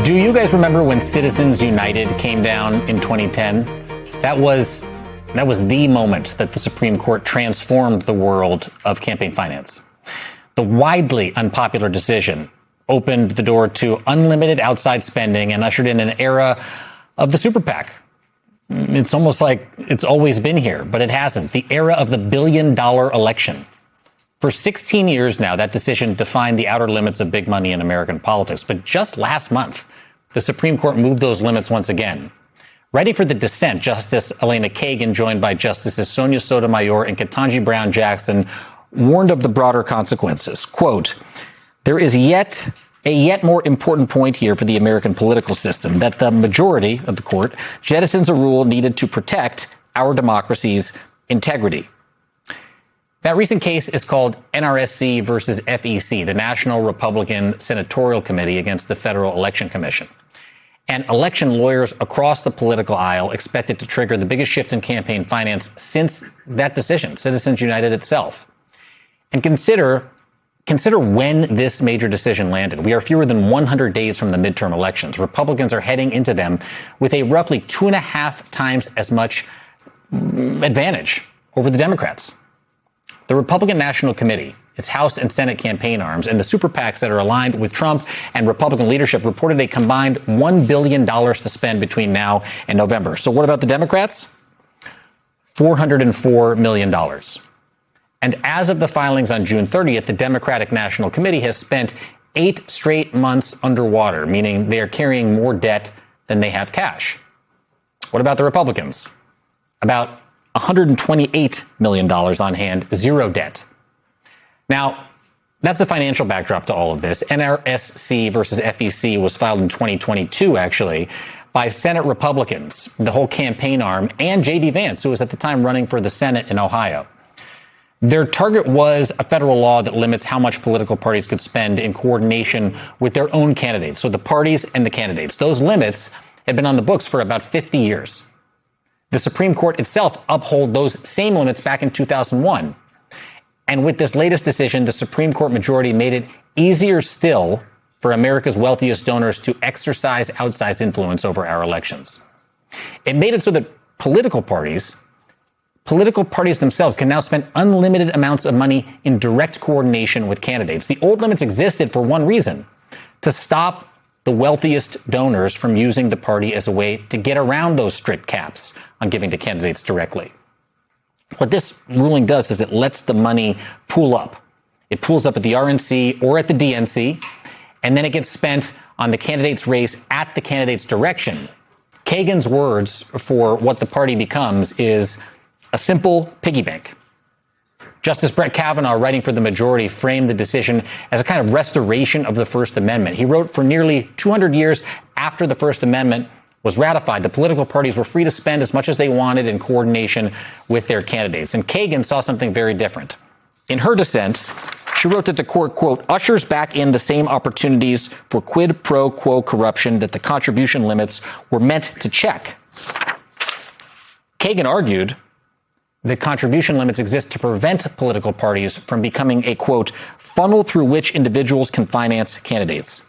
Do you guys remember when Citizens United came down in 2010? That was the moment that the Supreme Court transformed the world of campaign finance. The widely unpopular decision opened the door to unlimited outside spending and ushered in an era of the super PAC. It's almost like it's always been here, but it hasn't. The era of the billion-dollar election. For 16 years now, that decision defined the outer limits of big money in American politics. But just last month, the Supreme Court moved those limits once again. Ready for the dissent, Justice Elena Kagan, joined by Justices Sonia Sotomayor and Ketanji Brown Jackson, warned of the broader consequences. Quote, there is a yet more important point here for the American political system, that the majority of the court jettisons a rule needed to protect our democracy's integrity. That recent case is called NRSC versus FEC, the National Republican Senatorial Committee against the Federal Election Commission. And election lawyers across the political aisle expect it to trigger the biggest shift in campaign finance since that decision, Citizens United itself. And consider when this major decision landed. We are fewer than 100 days from the midterm elections. Republicans are heading into them with a roughly 2.5 times as much advantage over the Democrats. The Republican National Committee, its House and Senate campaign arms, and the super PACs that are aligned with Trump and Republican leadership reported a combined $1 billion to spend between now and November. So what about the Democrats? $404 million. And as of the filings on June 30th, the Democratic National Committee has spent 8 straight months underwater, meaning they are carrying more debt than they have cash. What about the Republicans? About $128 million on hand, zero debt. Now, that's the financial backdrop to all of this. NRSC versus FEC was filed in 2022, actually, by Senate Republicans, the whole campaign arm, and J.D. Vance, who was at the time running for the Senate in Ohio. Their target was a federal law that limits how much political parties could spend in coordination with their own candidates. So the parties and the candidates. Those limits have been on the books for about 50 years. The Supreme Court itself upheld those same limits back in 2001. And with this latest decision, the Supreme Court majority made it easier still for America's wealthiest donors to exercise outsized influence over our elections. It made it so that political parties themselves can now spend unlimited amounts of money in direct coordination with candidates. The old limits existed for one reason: to stop the wealthiest donors from using the party as a way to get around those strict caps on giving to candidates directly. What this ruling does is it lets the money pool up. It pools up at the RNC or at the DNC, and then it gets spent on the candidate's race at the candidate's direction. Kagan's words for what the party becomes is a simple piggy bank. Justice Brett Kavanaugh, writing for the majority, framed the decision as a kind of restoration of the First Amendment. He wrote, for nearly 200 years after the First Amendment was ratified, the political parties were free to spend as much as they wanted in coordination with their candidates. And Kagan saw something very different. In her dissent, she wrote that the court, quote, ushers back in the same opportunities for quid pro quo corruption that the contribution limits were meant to check. Kagan argued that contribution limits exist to prevent political parties from becoming a, quote, funnel through which individuals can finance candidates.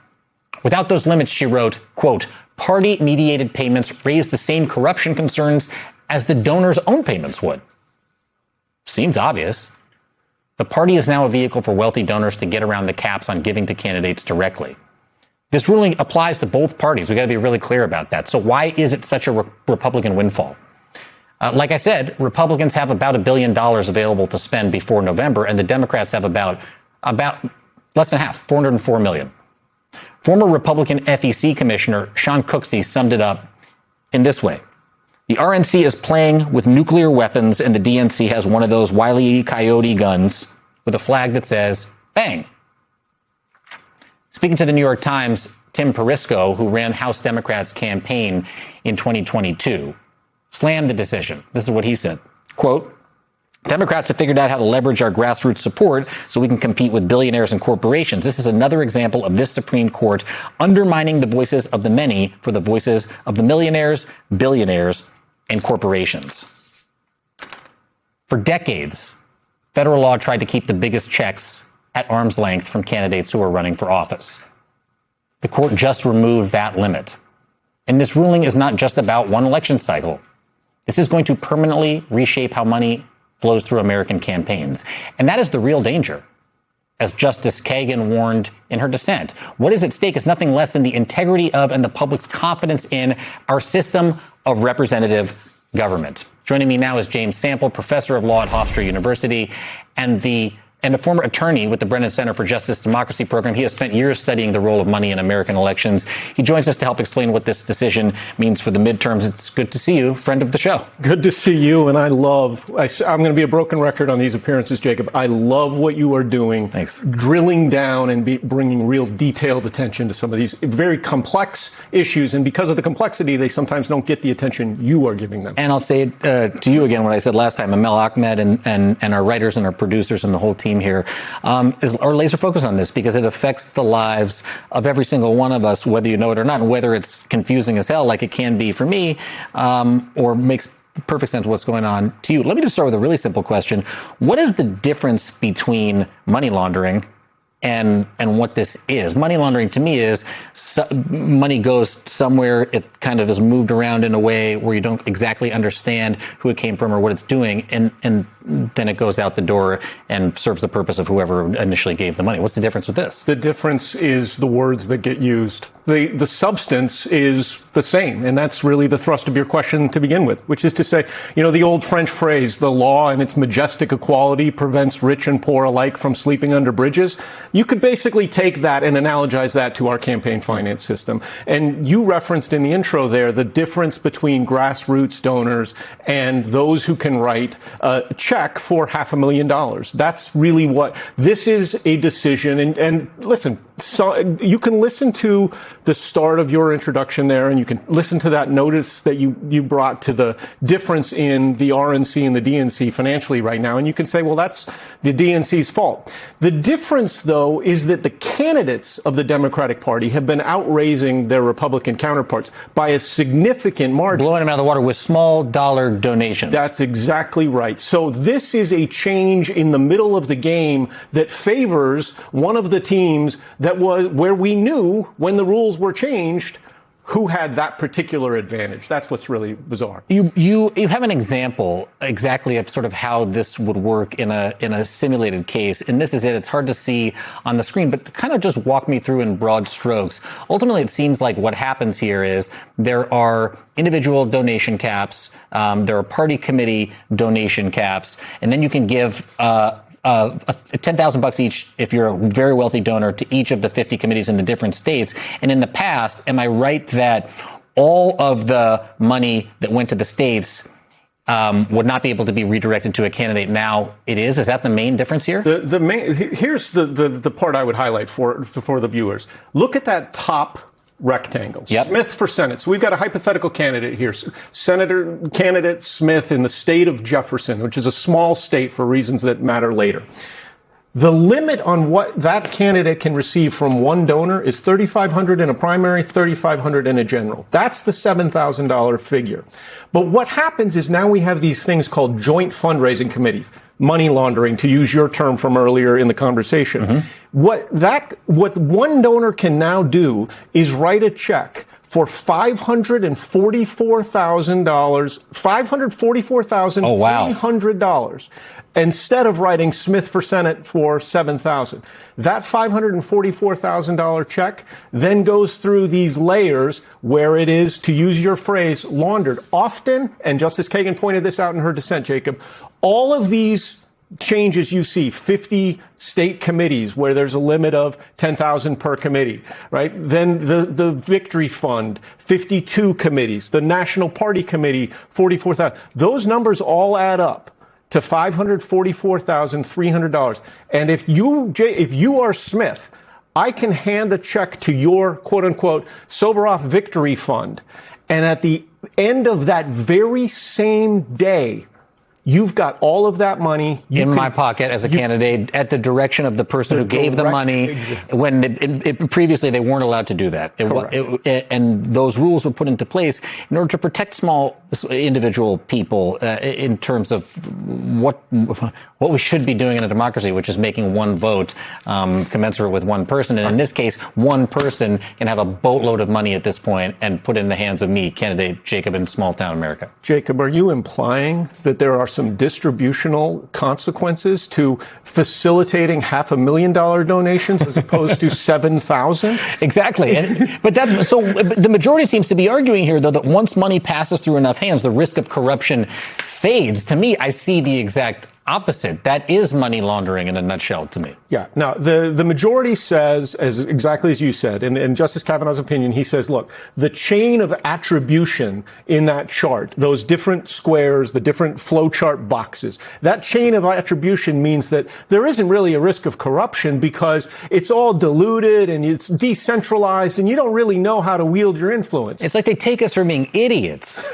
Without those limits, she wrote, quote, party-mediated payments raise the same corruption concerns as the donor's own payments would. Seems obvious. The party is now a vehicle for wealthy donors to get around the caps on giving to candidates directly. This ruling applies to both parties. We've got to be really clear about that. So why is it such a Republican windfall? Like I said, Republicans have about $1 billion available to spend before November, and the Democrats have about less than half, $404 million. Former Republican FEC Commissioner Sean Cooksey summed it up in this way. The RNC is playing with nuclear weapons, and the DNC has one of those Wile E. Coyote guns with a flag that says, bang. Speaking to the New York Times, Tim Perisco, who ran House Democrats' campaign in 2022, slammed the decision. This is what he said. Quote, Democrats have figured out how to leverage our grassroots support so we can compete with billionaires and corporations. This is another example of this Supreme Court undermining the voices of the many for the voices of the millionaires, billionaires, and corporations. For decades, federal law tried to keep the biggest checks at arm's length from candidates who are running for office. The court just removed that limit. And this ruling is not just about one election cycle. This is going to permanently reshape how money flows through American campaigns. And that is the real danger. As Justice Kagan warned in her dissent, what is at stake is nothing less than the integrity of and the public's confidence in our system of representative government. Joining me now is James Sample, professor of law at Hofstra University and a former attorney with the Brennan Center for Justice Democracy program. He has spent years studying the role of money in American elections. He joins us to help explain what this decision means for the midterms. It's good to see you, friend of the show. Good to see you, and I'm going to be a broken record on these appearances, Jacob. I love what you are doing. Thanks. Drilling down and bringing real detailed attention to some of these very complex issues, and because of the complexity, they sometimes don't get the attention you are giving them. And I'll say to you again what I said last time. Amel Ahmed and our writers and our producers and the whole team here are laser focused on this because it affects the lives of every single one of us, whether you know it or not, and whether it's confusing as hell like it can be for me, or makes perfect sense what's going on to you. Let me just start with a really simple question. What is the difference between money laundering and what this is? Money laundering to me is money goes somewhere, it kind of is moved around in a way where you don't exactly understand who it came from or what it's doing, and then it goes out the door and serves the purpose of whoever initially gave the money. What's the difference with this? The difference is the words that get used. The substance is the same, and that's really the thrust of your question to begin with, which is to say, the old French phrase, the law and its majestic equality prevents rich and poor alike from sleeping under bridges. You could basically take that and analogize that to our campaign finance system. And you referenced in the intro there the difference between grassroots donors and those who can write a check for $500,000. That's really what this is, a decision. And listen, so you can listen to the start of your introduction there, and you can listen to that notice that you brought to the difference in the RNC and the DNC financially right now, and you can say, well, that's the DNC's fault. The difference, though, is that the candidates of the Democratic Party have been outraising their Republican counterparts by a significant margin. Blowing them out of the water with small dollar donations. That's exactly right. So this is a change in the middle of the game that favors one of the teams that was where we knew when the rules were changed who had that particular advantage. That's what's really bizarre. You have an example exactly of sort of how this would work in a simulated case, and this is it. It's hard to see on the screen, but kind of just walk me through in broad strokes. Ultimately, it seems like what happens here is there are individual donation caps, there are party committee donation caps, and then you can give $10,000 each if you're a very wealthy donor to each of the 50 committees in the different states. And in the past, am I right that all of the money that went to the states would not be able to be redirected to a candidate? Now it is? Is that the main difference here? Here's the part I would highlight for the viewers. Look at that top rectangle. Yep. Smith for Senate. So we've got a hypothetical candidate here. Senator candidate Smith in the state of Jefferson, which is a small state for reasons that matter later. The limit on what that candidate can receive from one donor is $3,500 in a primary, $3,500 in a general. That's the $7,000 figure. But what happens is now we have these things called joint fundraising committees, money laundering, to use your term from earlier in the conversation. Mm-hmm. What one donor can now do is write a check for $544,300 instead of writing Smith for Senate for $7,000. That $544,000 check then goes through these layers where it is, to use your phrase, laundered. Often, and Justice Kagan pointed this out in her dissent, Jacob, all of these changes you see, 50 state committees where there's a limit of $10,000 per committee, right? Then the Victory Fund, 52 committees, the National Party Committee, 44,000. Those numbers all add up to $544,300. And if you are Smith, I can hand a check to your quote unquote Soboroff Victory Fund. And at the end of that very same day, You've got all of that money in my pocket as a candidate at the direction of the person who gave the money. Exactly. When previously they weren't allowed to do that. And those rules were put into place in order to protect small individual people in terms of what we should be doing in a democracy, which is making one vote commensurate with one person. And in this case, one person can have a boatload of money at this point and put it in the hands of me, candidate Jacob, in small town America. Jacob, are you implying that there are some distributional consequences to facilitating $500,000 donations as opposed to 7,000? Exactly. But the majority seems to be arguing here, though, that once money passes through enough hands, the risk of corruption fades. To me, I see the exact opposite. That is money laundering in a nutshell to me. Yeah. Now, the majority says, exactly as you said, in Justice Kavanaugh's opinion, he says, look, the chain of attribution in that chart, those different squares, the different flowchart boxes, that chain of attribution means that there isn't really a risk of corruption because it's all diluted and it's decentralized and you don't really know how to wield your influence. It's like they take us for being idiots.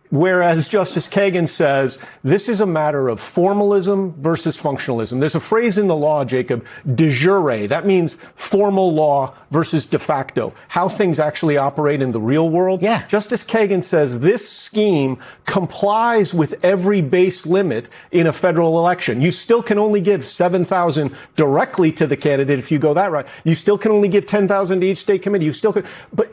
Whereas Justice Kagan says this is a matter of formalism versus functionalism. There's a phrase in the law, Jacob, de jure. That means formal law versus de facto, how things actually operate in the real world. Yeah. Justice Kagan says this scheme complies with every base limit in a federal election. You still can only give 7,000 directly to the candidate if you go that route. You still can only give 10,000 to each state committee. You still can, but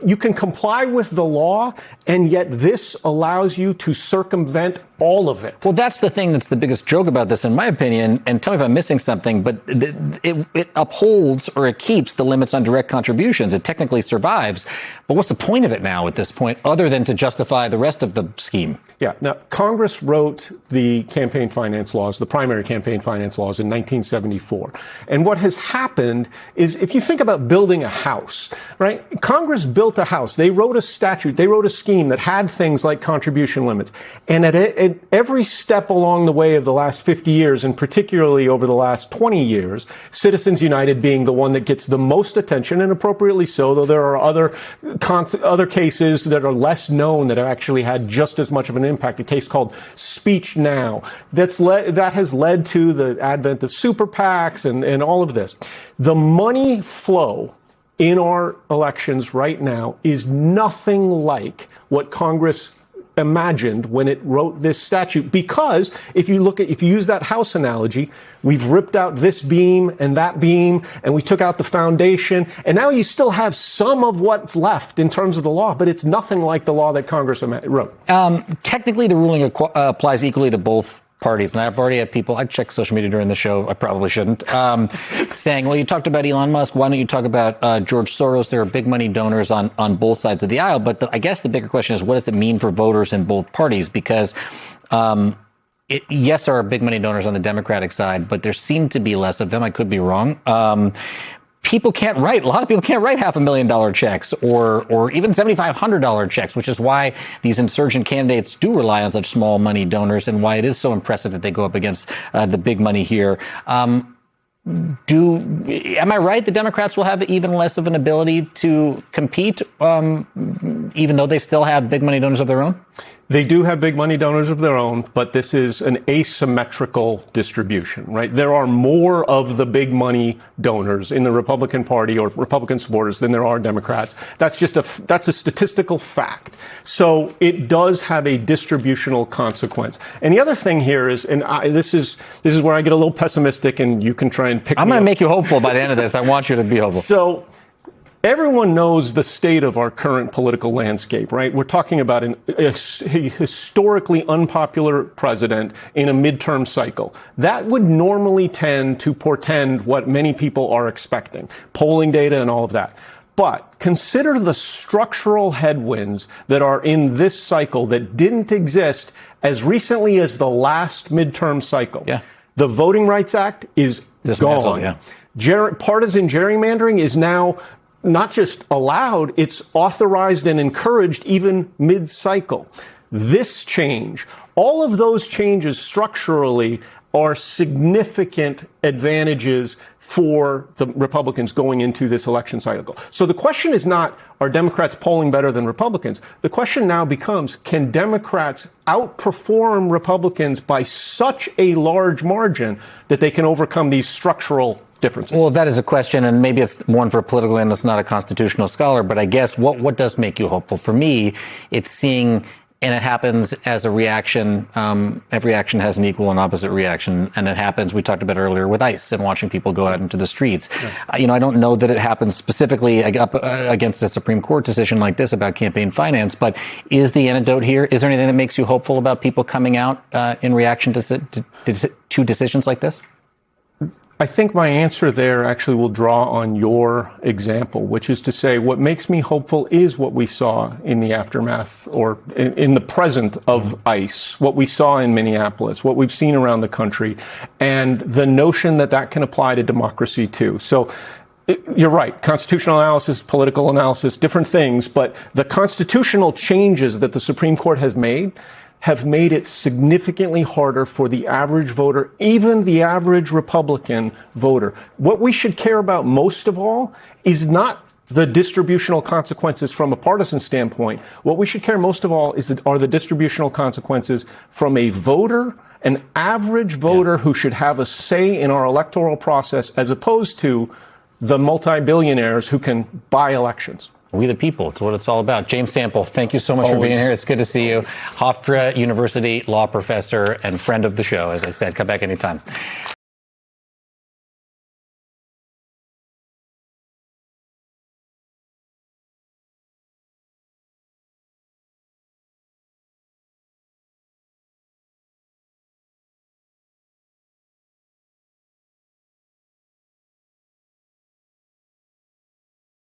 you can comply with the law, and yet this allows you to circumvent all of it. Well, that's the thing that's the biggest joke about this, in my opinion, and tell me if I'm missing something, but it upholds or it keeps the limits on direct contributions. It technically survives. But what's the point of it now at this point, other than to justify the rest of the scheme? Yeah. Now, Congress wrote the campaign finance laws, the primary campaign finance laws, in 1974. And what has happened is, if you think about building a house, right? Congress built a house. They wrote a statute. They wrote a scheme that had things like contribution limits. And at every step along the way of the last 50 years, and particularly over the last 20 years, Citizens United being the one that gets the most attention, and appropriately so, though there are other cases that are less known that have actually had just as much of an impact. A case called Speech Now that has led to the advent of super PACs and all of this. The money flow in our elections right now is nothing like what Congress imagined when it wrote this statute, because if you use that house analogy, we've ripped out this beam and that beam and we took out the foundation, and now you still have some of what's left in terms of the law, but it's nothing like the law that Congress wrote. Technically, the ruling applies equally to both parties. And I've already had people, I checked social media during the show, I probably shouldn't, saying, well, you talked about Elon Musk, why don't you talk about George Soros? There are big money donors on both sides of the aisle. But I guess the bigger question is, what does it mean for voters in both parties? Because yes, there are big money donors on the Democratic side, but there seem to be less of them. I could be wrong. People can't write. A lot of people can't write $500,000 checks or even $7,500 checks, which is why these insurgent candidates do rely on such small money donors, and why it is so impressive that they go up against the big money here. Am I right? The Democrats will have even less of an ability to compete, even though they still have big money donors of their own? They do have big money donors of their own, but this is an asymmetrical distribution, right? There are more of the big money donors in the Republican Party or Republican supporters than there are Democrats. That's a statistical fact. So it does have a distributional consequence. And the other thing here is, and this is where I get a little pessimistic, and you can try and pick me up. I'm going to make you hopeful by the end of this. I want you to be hopeful. So everyone knows the state of our current political landscape, right? We're talking about a historically unpopular president in a midterm cycle. That would normally tend to portend what many people are expecting, polling data and all of that. But consider the structural headwinds that are in this cycle that didn't exist as recently as the last midterm cycle. Yeah. The Voting Rights Act is gone. Yeah. Partisan gerrymandering is now not just allowed, it's authorized and encouraged even mid-cycle. This change, all of those changes structurally are significant advantages for the Republicans going into this election cycle. So the question is not, are Democrats polling better than Republicans? The question now becomes, can Democrats outperform Republicans by such a large margin that they can overcome these structural differences? Well, that is a question, and maybe it's one for a political analyst, not a constitutional scholar, but I guess what does make you hopeful? For me, it's seeing, and it happens as a reaction. Every action has an equal and opposite reaction. And it happens, we talked about earlier, with ICE and watching people go out into the streets. Yeah. I don't know that it happens specifically against a Supreme Court decision like this about campaign finance, but is the antidote here? Is there anything that makes you hopeful about people coming out in reaction to decisions like this? I think my answer there actually will draw on your example, which is to say what makes me hopeful is what we saw in the aftermath or in the present of ICE, what we saw in Minneapolis, what we've seen around the country, and the notion that that can apply to democracy too. So you're right. Constitutional analysis, political analysis, different things, but the constitutional changes that the Supreme Court has made it significantly harder for the average voter, even the average Republican voter. What we should care about most of all is not the distributional consequences from a partisan standpoint. What we should care most of all are the distributional consequences from a voter, an average voter who should have a say in our electoral process, as opposed to the multi-billionaires who can buy elections. We the people. It's what it's all about. James Sample, thank you so much for being here. It's good to see you. Hofstra University law professor and friend of the show. As I said, come back anytime.